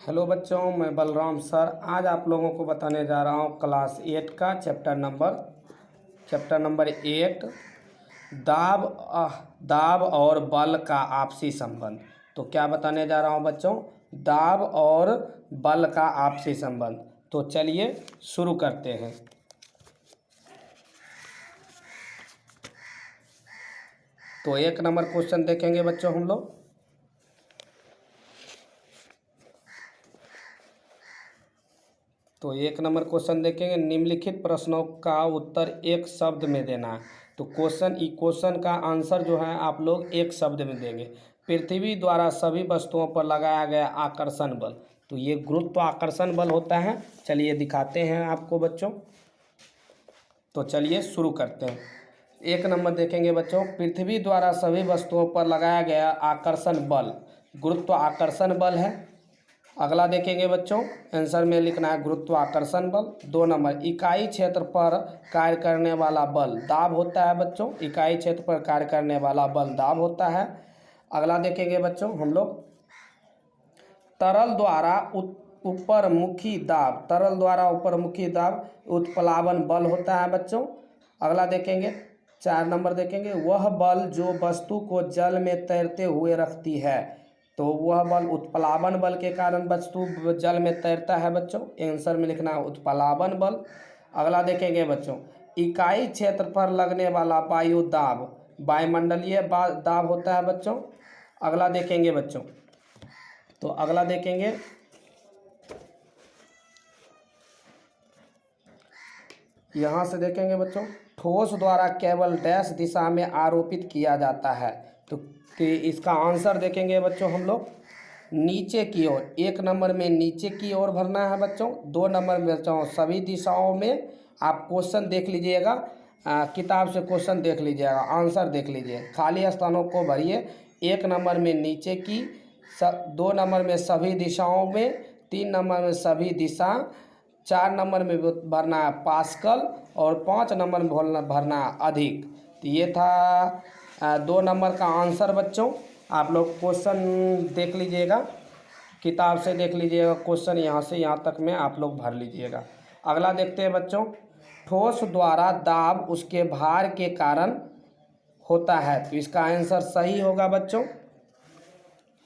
Hello बच्चों, मैं Balram sir आज आप लोगों को बताने जा रहा हूँ क्लास 8 का चैप्टर नंबर 8 दाब और बल का आपसी संबंध। तो क्या बताने जा रहा हूँ बच्चों? दाब और बल का आपसी संबंध। तो चलिए शुरू करते हैं। तो 1 नंबर क्वेश्चन देखेंगे बच्चों हम लोग। तो 1 नंबर क्वेश्चन देखेंगे, निम्नलिखित प्रश्नों का उत्तर एक शब्द में देना है। तो क्वेश्चन का आंसर जो है आप लोग एक शब्द में देंगे। पृथ्वी द्वारा सभी वस्तुओं पर लगाया गया आकर्षण बल। तो ये गुरुत्वाकर्षण बल होता है। चलिए दिखाते हैं आपको बच्चों। तो चलिए शुरू करते हैं। 1 नंबर देखेंगे बच्चों, पृथ्वी द्वारा सभी वस्तुओं पर लगाया गया आकर्षण बल गुरुत्वाकर्षण बल है। अगला देखेंगे बच्चों, आंसर में लिखना है गुरुत्वाकर्षण बल। 2 नंबर, इकाई क्षेत्र पर कार्य करने वाला बल दाब होता है बच्चों। इकाई क्षेत्र पर कार्य करने वाला बल दाब होता है। अगला देखेंगे बच्चों हम लोग, तरल द्वारा ऊपरमुखी दाब उत्प्लावन बल होता है बच्चों। अगला देखेंगे 4 नंबर देखेंगे, वह बल जो वस्तु को जल में तैरते हुए रखती है। तो वह बल उत्प्लावन बल के कारण वस्तु जल में तैरता है बच्चों। आंसर में लिखना है उत्प्लावन बल। अगला देखेंगे बच्चों, इकाई क्षेत्र पर लगने वाला वायु दाब वायुमंडलीय दाब होता है बच्चों। अगला देखेंगे बच्चों, तो अगला देखेंगे यहाँ से देखेंगे बच्चों, ठोस द्वारा केवल डैश दिशा में आरोपित किया जाता है। तो इसका आंसर देखेंगे बच्चों हम लोग नीचे की ओर। 1 नंबर में नीचे की ओर भरना है बच्चों। 2 नंबर में बच्चों सभी दिशाओं में। आप क्वेश्चन देख लीजिएगा, किताब से क्वेश्चन देख लीजिएगा, आंसर देख लीजिए, खाली स्थानों को भरिए। 1 नंबर में नीचे की, 2 नंबर में सभी दिशाओं में, 3 नंबर में सभी दिशा, 4 नंबर में भरना है पास्कल और 5 नंबर में भरना है अधिक। तो ये था 2 नंबर का आंसर बच्चों। आप लोग क्वेश्चन देख लीजिएगा, किताब से देख लीजिएगा, क्वेश्चन यहाँ से यहाँ तक में आप लोग भर लीजिएगा। अगला देखते हैं बच्चों, ठोस द्वारा दाब उसके भार के कारण होता है। तो इसका आंसर सही होगा बच्चों।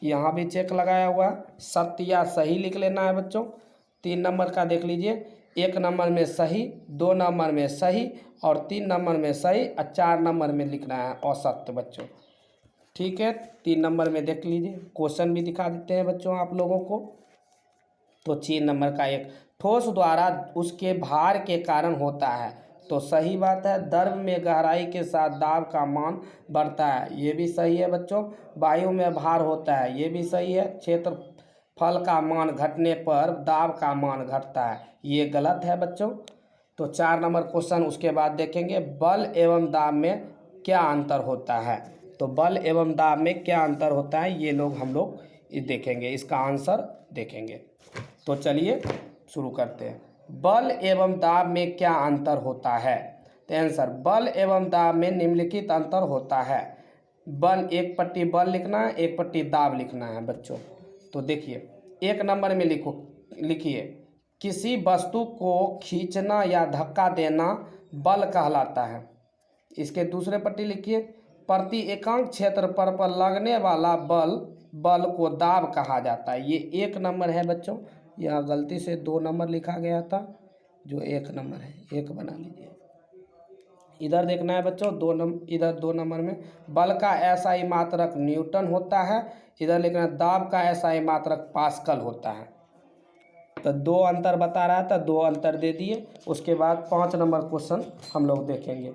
यहाँ भी चेक लगाया हुआ है, सत्य या सही लिख लेना है बच्चों। 3 नंबर का देख लीजिए, 1 नंबर में सही, 2 नंबर में सही और 3 नंबर में सही और 4 नंबर में लिखना है असत्य बच्चों। ठीक है, 3 नंबर में देख लीजिए, क्वेश्चन भी दिखा देते हैं बच्चों आप लोगों को। तो 3 नंबर का एक, ठोस द्वारा उसके भार के कारण होता है। तो सही बात है, द्रव में गहराई के साथ दाब का मान बढ़ता है, ये भी सही है बच्चों। वायु में भार होता है, ये भी सही है। क्षेत्रफल का मान घटने पर दाब का मान घटता है, ये गलत है बच्चों। तो 4 नंबर क्वेश्चन उसके बाद देखेंगे, बल एवं दाब में क्या अंतर होता है। तो बल एवं दाब में क्या अंतर होता है ये हम लोग देखेंगे, इसका आंसर देखेंगे। तो चलिए शुरू करते हैं। बल एवं दाब में क्या अंतर होता है? तो आंसर, बल एवं दाब में निम्नलिखित अंतर होता है। बल, एक पट्टी बल लिखना है, एक पट्टी दाब लिखना है बच्चों। तो देखिए 1 नंबर में लिखिए, किसी वस्तु को खींचना या धक्का देना बल कहलाता है। इसके दूसरे पट्टी लिखिए, प्रति एकांक क्षेत्र पर लगने वाला बल को दाब कहा जाता है। ये 1 नंबर है बच्चों। यहाँ गलती से 2 नंबर लिखा गया था, जो 1 नंबर है, 1 बना लीजिए। इधर देखना है बच्चों, इधर 2 नंबर में बल का एसआई मात्रक न्यूटन होता है। इधर लिखना है दाब का एसआई मात्रक पास्कल होता है। तो 2 अंतर बता रहा था, 2 अंतर दे दिए। उसके बाद 5 नंबर क्वेश्चन हम लोग देखेंगे।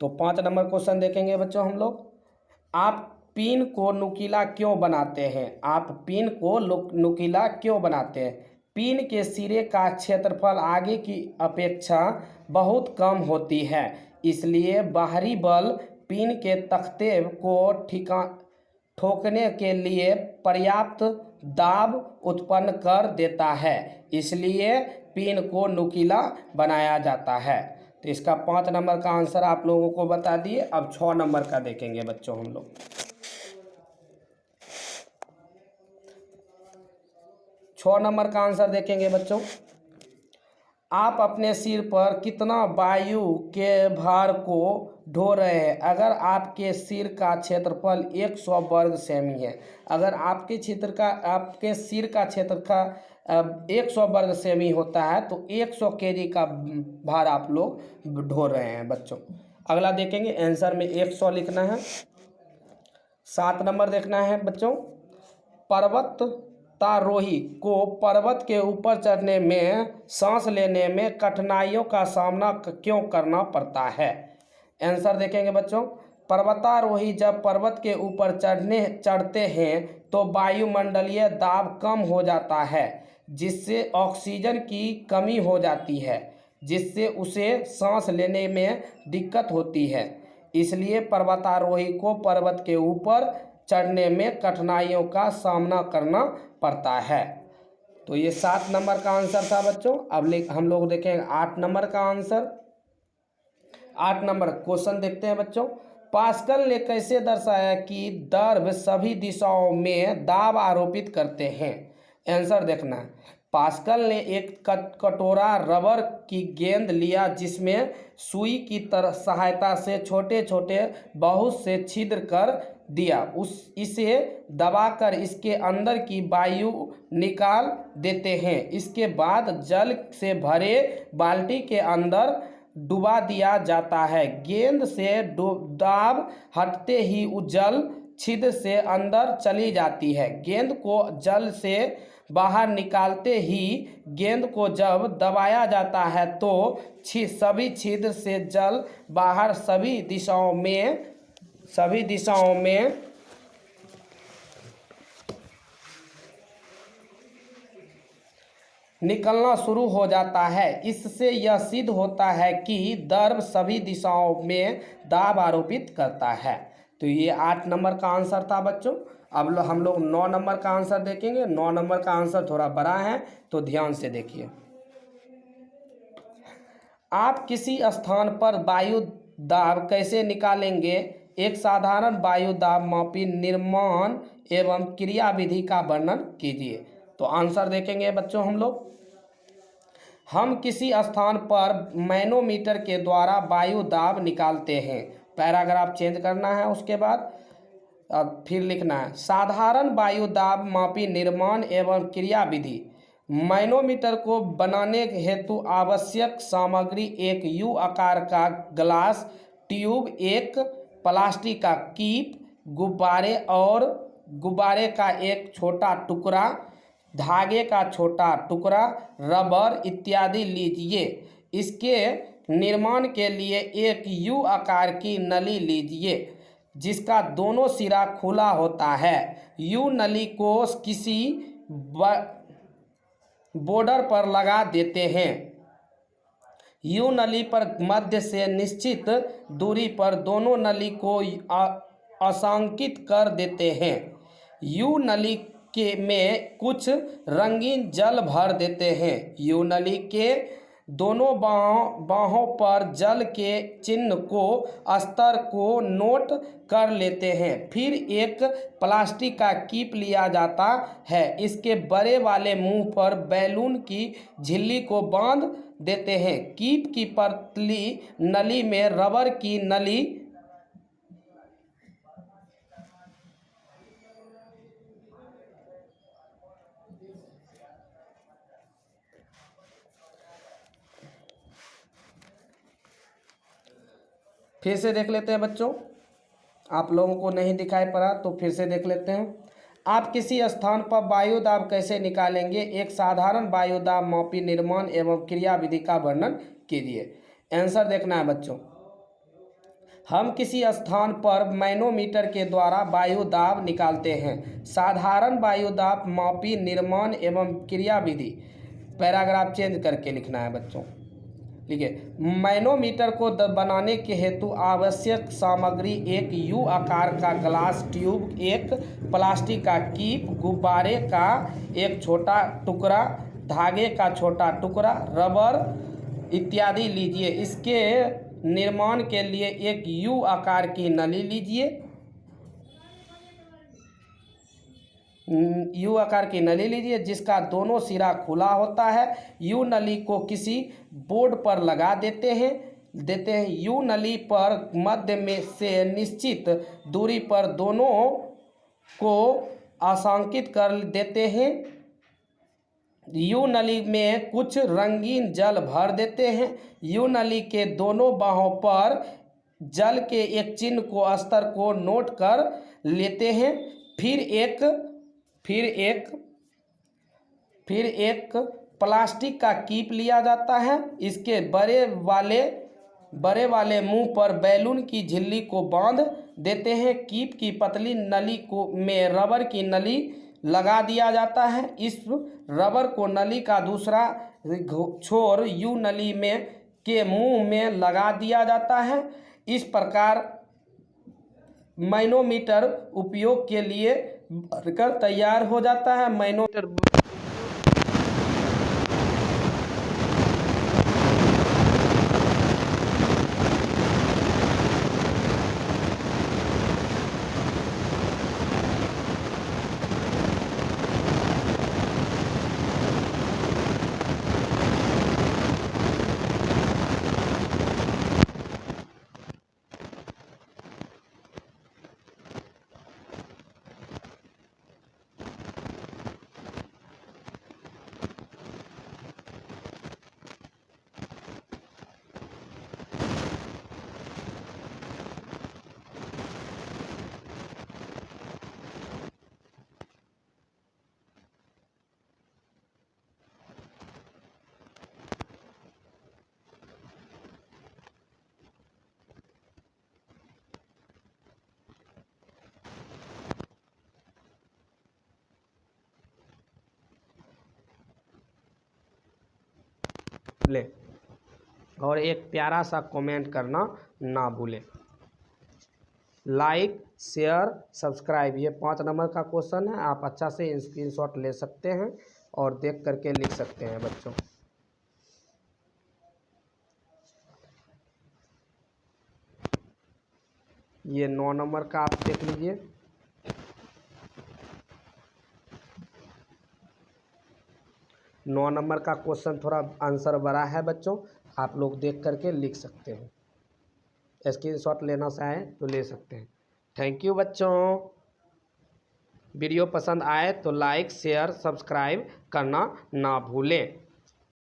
तो 5 नंबर क्वेश्चन देखेंगे बच्चों हम लोग, आप पिन को नुकीला क्यों बनाते हैं? आप पिन को नुकीला क्यों बनाते हैं? पिन के सिरे का क्षेत्रफल आगे की अपेक्षा बहुत कम होती है, इसलिए बाहरी बल पिन के तख्ते को ठोकने के लिए पर्याप्त दाब उत्पन्न कर देता है। इसलिए पिन को नुकीला बनाया जाता है। तो इसका 5 नंबर का आंसर आप लोगों को बता दिए। अब 6 नंबर का देखेंगे बच्चों हम लोग। 6 नंबर का आंसर देखेंगे बच्चों। आप अपने सिर पर कितना वायु के भार को ढो रहे हैं? अगर आपके सिर का क्षेत्रफल 100 वर्ग सेमी है, अगर आपके सिर का क्षेत्र का 100 वर्ग सेमी होता है तो 100 केजी का भार आप लोग ढो रहे हैं बच्चों। अगला देखेंगे, आंसर में 100 लिखना है। 7 नंबर देखना है बच्चों। पर्वतारोही को पर्वत के ऊपर चढ़ने में, सांस लेने में कठिनाइयों का सामना क्यों करना पड़ता है? आंसर देखेंगे बच्चों। पर्वतारोही जब पर्वत के ऊपर चढ़ते हैं तो वायुमंडलीय दाब कम हो जाता है, जिससे ऑक्सीजन की कमी हो जाती है, जिससे उसे सांस लेने में दिक्कत होती है। इसलिए पर्वतारोही को पर्वत के ऊपर चढ़ने में कठिनाइयों का सामना करना पड़ता है। तो ये 7 नंबर का आंसर था बच्चों। अब हम लोग देखेंगे 8 नंबर का आंसर। 8 नंबर क्वेश्चन देखते हैं बच्चों। पास्कल ने कैसे दर्शाया कि द्रव सभी दिशाओं में दाब आरोपित करते हैं? आंसर देखना है। पास्कल ने एक कटोरा रबर की गेंद लिया, जिसमें सुई की सहायता से छोटे छोटे बहुत से छिद्र कर दिया। इसे दबाकर इसके अंदर की वायु निकाल देते हैं। इसके बाद जल से भरे बाल्टी के अंदर डुबा दिया जाता है। गेंद से दाब हटते ही जल छिद्र से अंदर चली जाती है। गेंद को जल से बाहर निकालते ही गेंद को जब दबाया जाता है तो सभी छिद्र से जल बाहर सभी दिशाओं में निकलना शुरू हो जाता है। इससे यह सिद्ध होता है कि द्रव सभी दिशाओं में दाब आरोपित करता है। तो ये 8 नंबर का आंसर था बच्चों। अब हम लोग 9 नंबर का आंसर देखेंगे। 9 नंबर का आंसर थोड़ा बड़ा है तो ध्यान से देखिए। आप किसी स्थान पर वायु दाब कैसे निकालेंगे? एक साधारण वायु दाब मापी निर्माण एवं क्रियाविधि का वर्णन कीजिए। तो आंसर देखेंगे बच्चों हम लोग। हम किसी स्थान पर मैनोमीटर के द्वारा वायु दाब निकालते हैं। पैराग्राफ चेंज करना है, उसके बाद फिर लिखना है साधारण वायु दाब मापी निर्माण एवं क्रियाविधि। मैनोमीटर को बनाने हेतु आवश्यक सामग्री एक यू आकार का ग्लास ट्यूब, एक प्लास्टिक का कीप, गुब्बारे का एक छोटा टुकड़ा, धागे का छोटा टुकड़ा, रबर इत्यादि लीजिए। इसके निर्माण के लिए एक यू आकार की नली लीजिए, जिसका दोनों सिरा खुला होता है। यू नली को किसी बॉर्डर पर लगा देते हैं। यू नली पर मध्य से निश्चित दूरी पर दोनों नली को अंशांकित कर देते हैं। यू नली में कुछ रंगीन जल भर देते हैं। यू नली के दोनों बाहों पर जल के चिन्ह को स्तर को नोट कर लेते हैं। फिर एक प्लास्टिक का कीप लिया जाता है। इसके बड़े वाले मुंह पर बैलून की झिल्ली को बांध देते हैं। कीप की पतली नली में रबर की नली फिर से देख लेते हैं बच्चों। आप लोगों को नहीं दिखाई पड़ा तो फिर से देख लेते हैं। आप किसी स्थान पर वायु दाब कैसे निकालेंगे? एक साधारण वायु दाब मापी निर्माण एवं क्रियाविधि का वर्णन कीजिए। आंसर देखना है बच्चों। हम किसी स्थान पर मैनोमीटर के द्वारा वायु दाब निकालते हैं। साधारण वायु दाब मापी निर्माण एवं क्रियाविधि। पैराग्राफ चेंज करके लिखना है बच्चों। ठीक है। मैनोमीटर को बनाने के हेतु आवश्यक सामग्री एक यू आकार का ग्लास ट्यूब, एक प्लास्टिक का कीप, गुब्बारे का एक छोटा टुकड़ा, धागे का छोटा टुकड़ा, रबर इत्यादि लीजिए। इसके निर्माण के लिए एक यू आकार की नली लीजिए। यू आकार की नली लीजिए जिसका दोनों सिरा खुला होता है। यू नली को किसी बोर्ड पर लगा देते हैं। यू नली पर मध्य में से निश्चित दूरी पर दोनों को आंशिक कर देते हैं। यू नली में कुछ रंगीन जल भर देते हैं। यू नली के दोनों बाहों पर जल के एक चिन्ह को स्तर को नोट कर लेते हैं। फिर एक प्लास्टिक का कीप लिया जाता है। इसके बड़े वाले मुंह पर बैलून की झिल्ली को बांध देते हैं। कीप की पतली नली में रबर की नली लगा दिया जाता है। इस रबर को नली का दूसरा छोर यू नली के मुंह में लगा दिया जाता है। इस प्रकार मैनोमीटर उपयोग के लिए भरकर तैयार हो जाता है। मैनोमीटर ले और एक प्यारा सा कमेंट करना ना भूलें। लाइक, शेयर, सब्सक्राइब, ये 5 नंबर का क्वेश्चन है। आप अच्छा से स्क्रीनशॉट ले सकते हैं और देख करके लिख सकते हैं बच्चों। ये 9 नंबर का आप देख लीजिए। नौ नंबर का क्वेश्चन थोड़ा आंसर बड़ा है बच्चों, आप लोग देख करके लिख सकते हैं। स्क्रीनशॉट लेना चाहें तो ले सकते हैं। थैंक यू बच्चों। वीडियो पसंद आए तो लाइक, शेयर, सब्सक्राइब करना ना भूलें।